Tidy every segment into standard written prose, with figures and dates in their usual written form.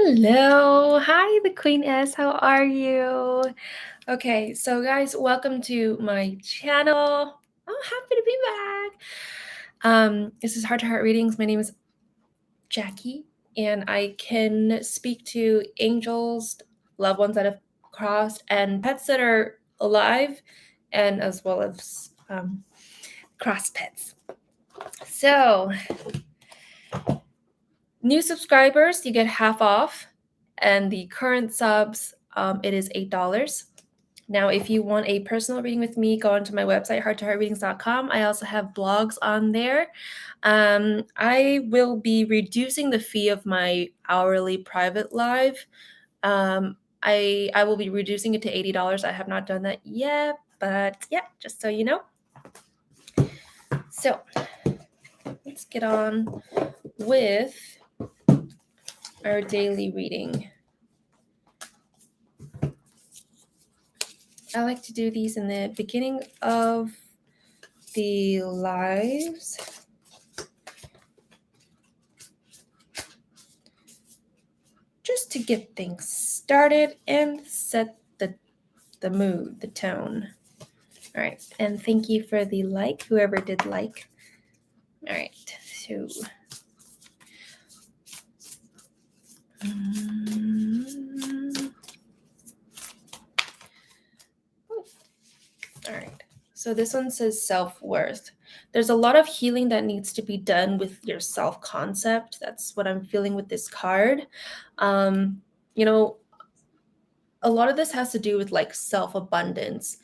Hello. Hi, the Queen S. How are you? Okay, so guys, welcome to my channel. I'm happy to be back. This is Heart to Heart Readings. My name is Jackie, and I can speak to angels, loved ones that have crossed, and pets that are alive, and as well as crossed pets. So, new subscribers, you get half off, and the current subs, it is $8. Now, if you want a personal reading with me, go onto my website, hearttoheartreadings.com. I also have blogs on there. I will be reducing the fee of my hourly private live. I will be reducing it to $80. I have not done that yet, but yeah, just so you know. So let's get on with our daily reading. I like to do these in the beginning of the lives. Just to get things started and set the mood, the tone. All right, and thank you for the like, whoever did like. All right, so all right, so this one says self-worth. There's a lot of healing that needs to be done with your self-concept. That's what I'm feeling with this card. You know, a lot of this has to do with like self-abundance,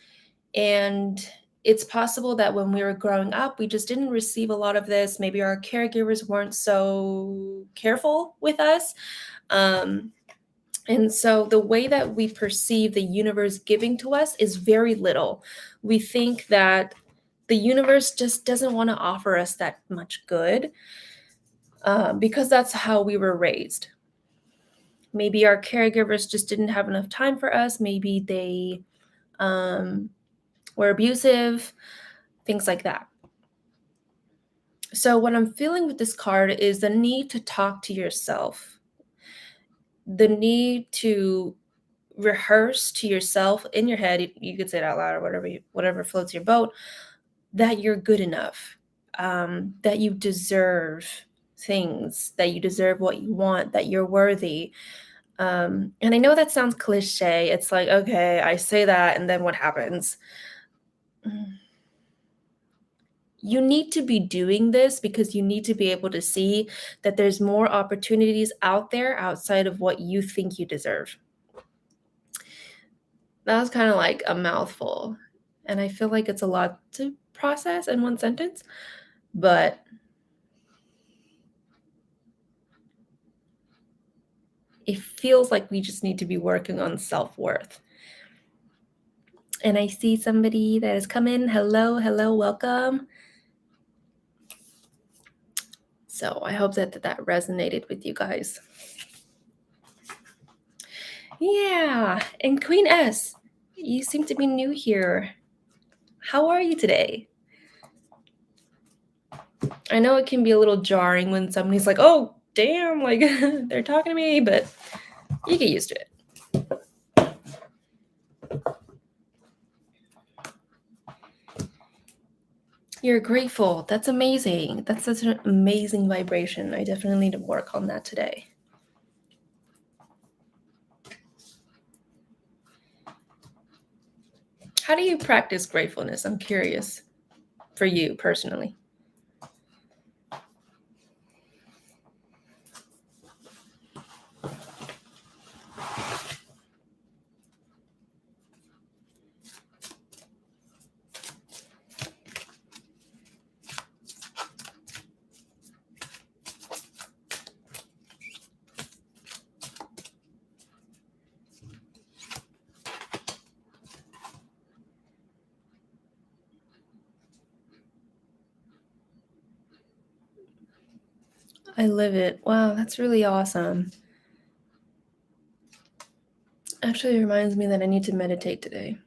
and it's possible that when we were growing up, we just didn't receive a lot of this. Maybe our caregivers weren't so careful with us. And so the way that we perceive the universe giving to us is very little. We think that the universe just doesn't want to offer us that much good because that's how we were raised. Maybe our caregivers just didn't have enough time for us. Maybe they were abusive, things like that. So what I'm feeling with this card is the need to talk to yourself, the need to rehearse to yourself in your head. You could say it out loud or whatever floats your boat, that you're good enough, that you deserve things, that you deserve what you want, that you're worthy. And I know that sounds cliche. It's like, okay, I say that, and then what happens? You need to be doing this because you need to be able to see that there's more opportunities out there outside of what you think you deserve. That was kind of like a mouthful, and I feel like it's a lot to process in one sentence, but it feels like we just need to be working on self-worth. And I see somebody that has come in. Hello, welcome. So I hope that resonated with you guys. Yeah, and Queen S, you seem to be new here. How are you today? I know it can be a little jarring when somebody's like, oh, damn, like they're talking to me, but you get used to it. You're grateful. That's amazing. That's such an amazing vibration. I definitely need to work on that today. How do you practice gratefulness? I'm curious for you personally. I live it. Wow, that's really awesome. Actually reminds me that I need to meditate today.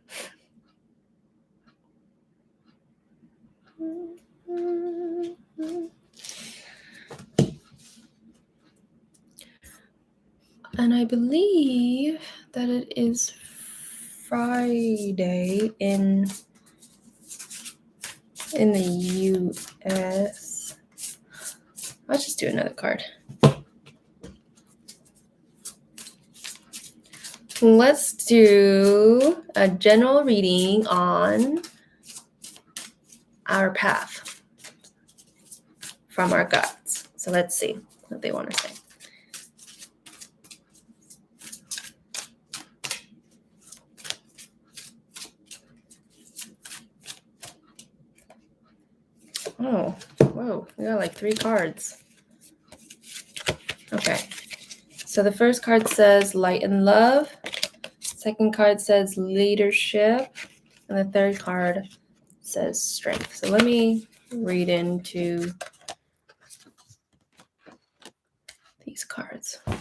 And I believe that it is Friday in the US. I'll just do another card. Let's do a general reading on our path from our guts. So let's see what they want to say. Oh, whoa, we got like 3 cards. Okay, so the first card says light and love. Second card says leadership. And the third card says strength. So let me read into these cards. All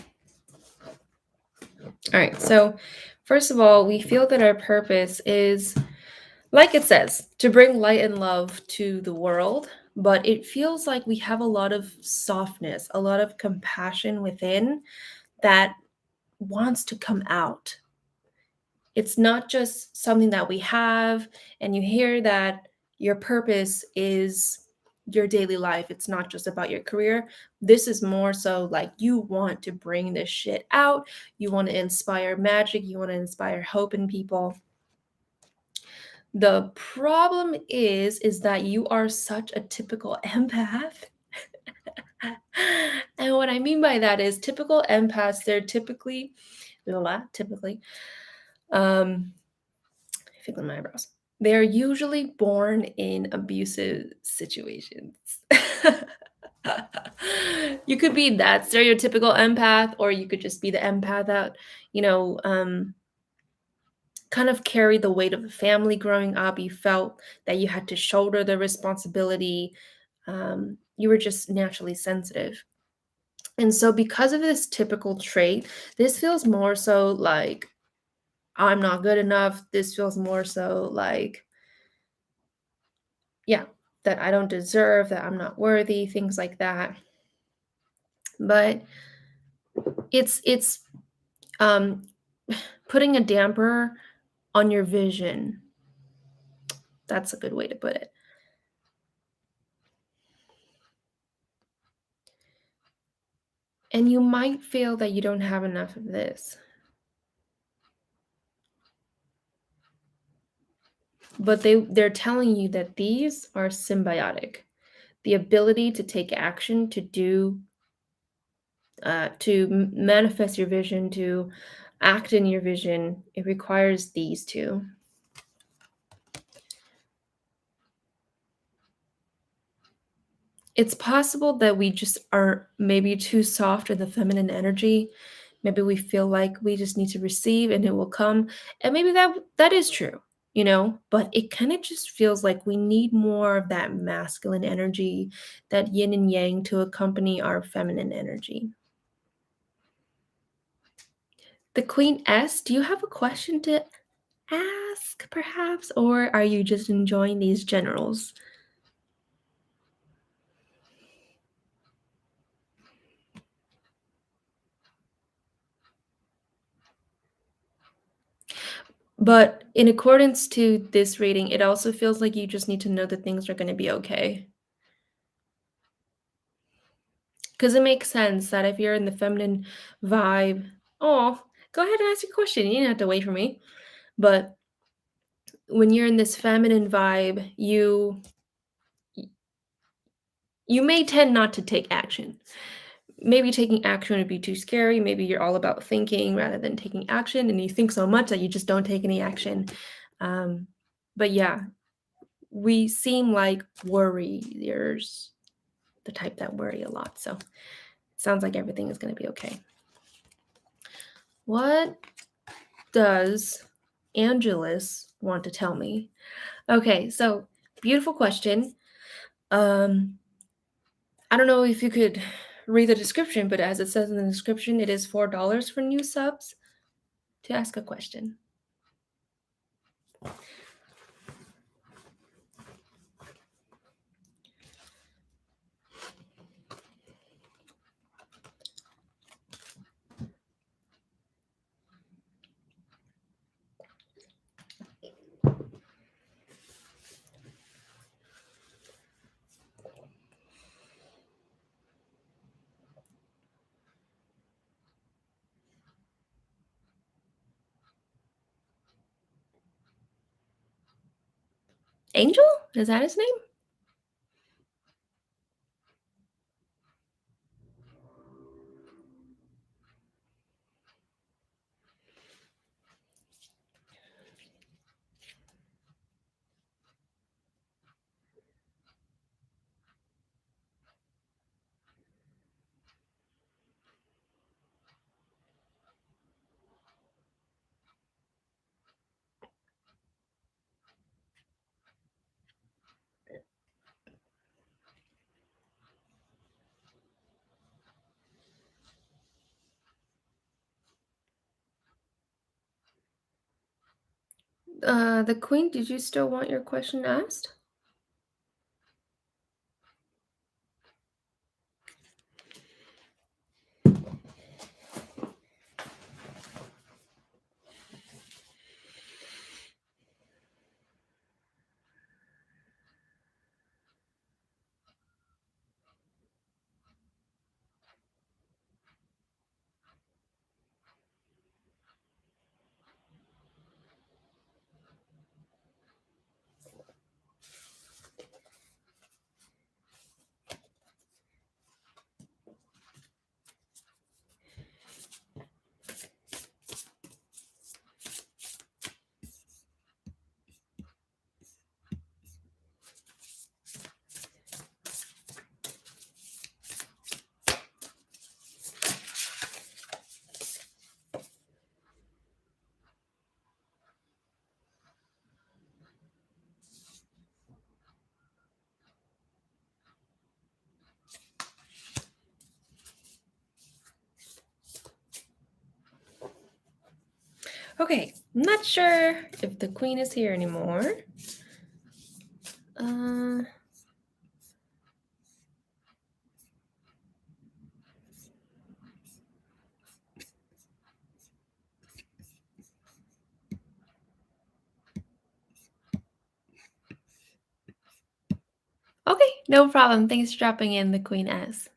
right, so first of all, we feel that our purpose is, like it says, to bring light and love to the world, but it feels like we have a lot of softness, a lot of compassion within that wants to come out. It's not just something that we have, and you hear that your purpose is your daily life. It's not just about your career. This is more so like you want to bring this shit out. You want to inspire magic. You want to inspire hope in people. The problem is that you are such a typical empath. And what I mean by that is typical empaths, they're typically, fiddling my eyebrows. They're usually born in abusive situations. You could be that stereotypical empath, or you could just be the empath that, kind of carried the weight of the family growing up. You felt that you had to shoulder the responsibility. You were just naturally sensitive. And so, because of this typical trait, this feels more so like I'm not good enough. This feels more so like, yeah, that I don't deserve, that I'm not worthy, things like that. But it's um putting a damper on your vision. That's a good way to put it. And you might feel that you don't have enough of this. But they're telling you that these are symbiotic. The ability to take action, to do, manifest your vision, to act in your vision, it requires these two. It's possible that we just are maybe too soft in the feminine energy. Maybe we feel like we just need to receive and it will come. And maybe that is true, but it kind of just feels like we need more of that masculine energy, that yin and yang to accompany our feminine energy. The Queen S, do you have a question to ask perhaps, or are you just enjoying these generals? But in accordance to this reading, it also feels like you just need to know that things are going to be okay. Because it makes sense that if you're in the feminine vibe, oh, go ahead and ask your question. You didn't have to wait for me. But when you're in this feminine vibe, you may tend not to take action. Maybe taking action would be too scary. Maybe you're all about thinking rather than taking action, and you think so much that you just don't take any action. But yeah, we seem like worriers, the type that worry a lot. So it sounds like everything is going to be okay. What does Angelus want to tell me? Okay, so beautiful question. I don't know if you could read the description, but as it says in the description, it is $4 for new subs to ask a question. Angel? Is that his name? The Queen, did you still want your question asked? Okay, I'm not sure if the Queen is here anymore. Okay, no problem. Thanks for dropping in, the Queen S.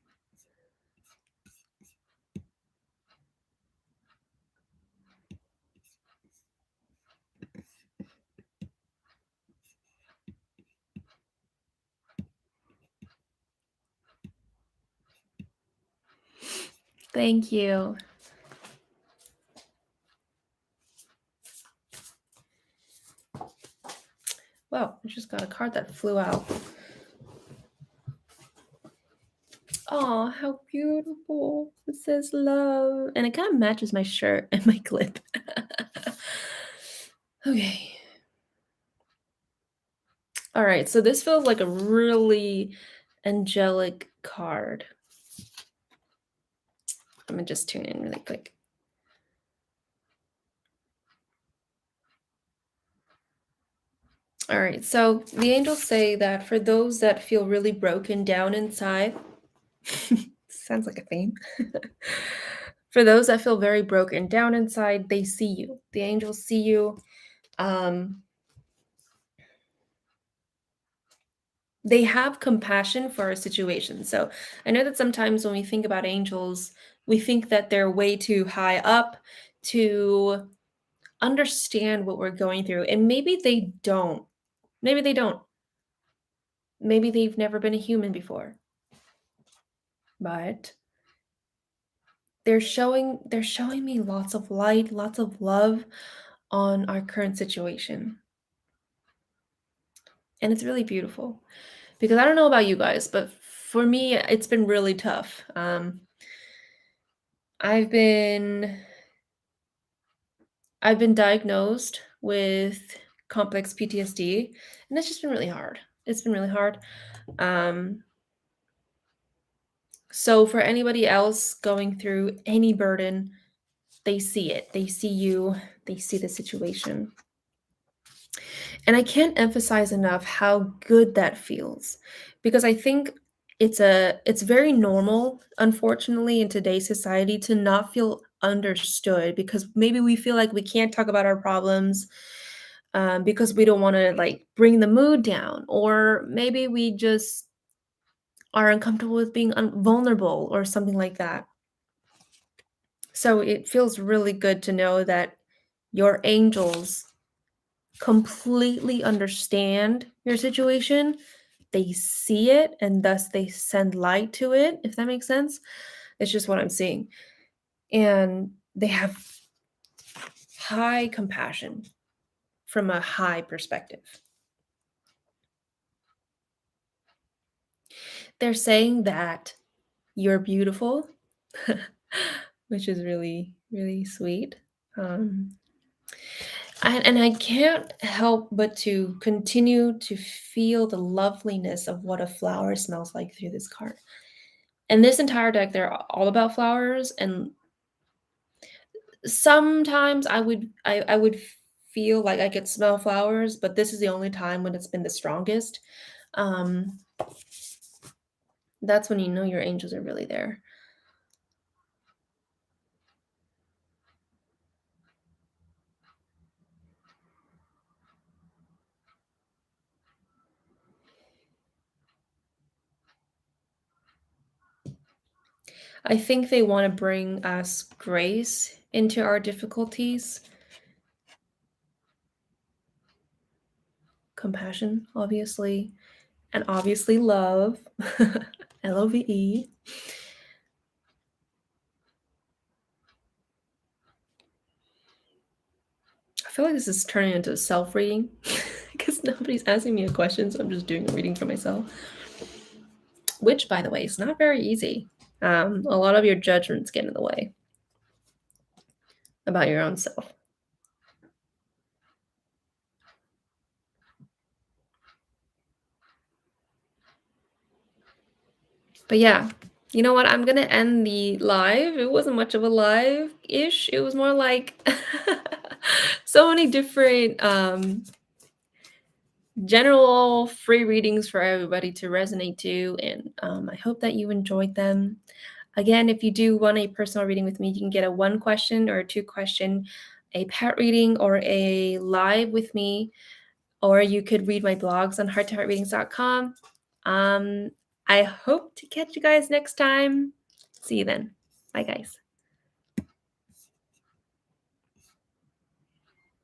Thank you. Wow, I just got a card that flew out. Oh, how beautiful. It says love. And it kind of matches my shirt and my clip. Okay. All right, so this feels like a really angelic card. Let me just tune in really quick. All right, so the angels say that for those that feel really broken down inside, sounds like a theme. For those that feel very broken down inside, they see you. The angels see you. They have compassion for our situation. So I know that sometimes when we think about angels, we think that they're way too high up to understand what we're going through. And maybe they don't. Maybe they don't. Maybe they've never been a human before. But they're showing me lots of light, lots of love on our current situation. And it's really beautiful. Because I don't know about you guys, but for me it's been really tough. I've been diagnosed with complex PTSD, and it's just been really hard. It's been really hard. So for anybody else going through any burden, they see it. They see you. They see the situation. And I can't emphasize enough how good that feels, because I think it's very normal, unfortunately, in today's society to not feel understood, because maybe we feel like we can't talk about our problems, because we don't want to like bring the mood down, or maybe we just are uncomfortable with being vulnerable or something like that. So it feels really good to know that your angels completely understand your situation. They see it and thus they send light to it, if that makes sense. It's just what I'm seeing. And they have high compassion from a high perspective. They're saying that you're beautiful, which is really, really sweet. Um, and I can't help but to continue to feel the loveliness of what a flower smells like through this card. And this entire deck, they're all about flowers, and sometimes I would feel like I could smell flowers, but this is the only time when it's been the strongest. Um, that's when you know your angels are really there. I think they want to bring us grace into our difficulties, compassion, obviously, and obviously love. Love. I feel like this is turning into a self reading because nobody's asking me a question, so I'm just doing a reading for myself. Which, by the way, is not very easy. A lot of your judgments get in the way about your own self. But yeah, you know what? I'm gonna end the live. It wasn't much of a live-ish. It was more like so many different general free readings for everybody to resonate to, and I hope that you enjoyed them. Again, if you do want a personal reading with me, you can get a 1 question or a 2 question, a pet reading, or a live with me, or you could read my blogs on hearttoheartreadings.com. I hope to catch you guys next time. See you then. Bye, guys.